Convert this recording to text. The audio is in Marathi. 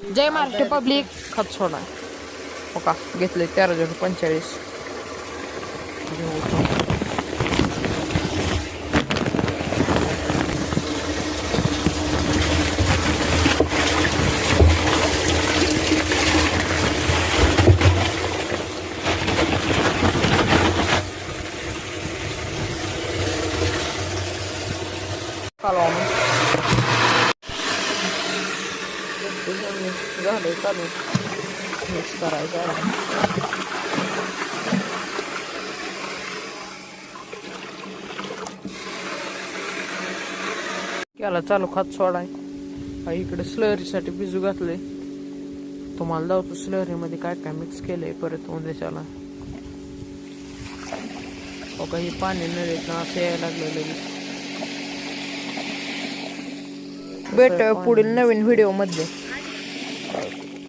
जय महाराष्ट्र पब्लिक खत सोडा हो का घेतले 1345 झालंय चालू मिक्स करायचं केला चालू खत सोडाय इकडे स्लरीसाठी भिजू घातले तुम्हाला दावतो स्लरी मध्ये काय काय मिक्स केलंय परत उद्याच्याला हो का हे पाणी नळीत ना असं यायला लागलेलं भेट पुढील नवीन व्हिडिओ मध्ये